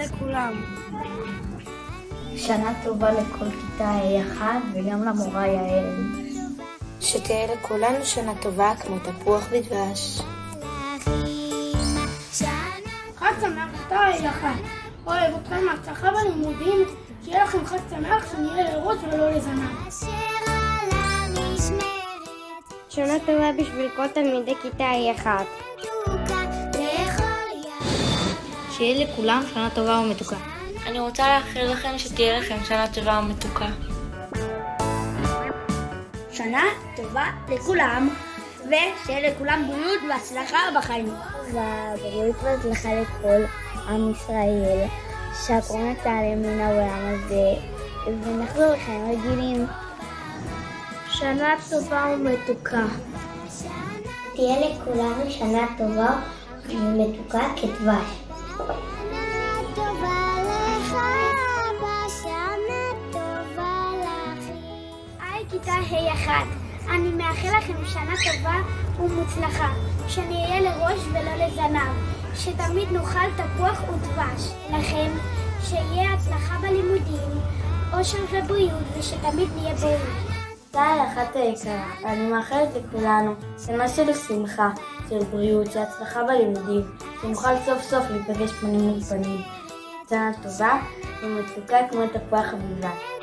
לכולם. שנה טובה לכל כיתה A1 וגם למורה יעל. שתהיה לכולנו שנה טובה כמו תפוח בדבש. חג שמח כיתה A1. אוהב אתכם, הצלחה בלימודים, שיהיה לכם חג שמח, שנראה לראש ולא לזנב. שנה טובה בשביל כל תלמידי כיתה A1. שיהיה לכולם שנה טובה ומתוקה. אני רוצה לאחל לכם שתהיה לכם שנה טובה ומתוקה. שנה טובה לכולם, ושיהיה לכולם בריאות והצלחה בחיים. ובריאות והצלחה לכל עם ישראל, שהקורונה תיעלם מן העולם הזה, ונחזור לחיים רגילים. שנה טובה ומתוקה. תהיה לכולנו שנה טובה ומתוקה כדבש. כיתה A1, אני מאחל לכם שנה טובה ומוצלחה, שנהיה לראש ולא לזנב, שתמיד נאכל תפוח ודבש. לכם שיהיה הצלחה בלימודים, אושר ובריאות, ושתמיד נהיה בריאים. כיתה A1 היקרה, אני מאחלת לכולנו שנה של שמחה, של בריאות, של הצלחה בלימודים, שנוכל סוף סוף להיפגש פנים מול פנים. שנה טובה ומתוקה כמו תפוח בדבש.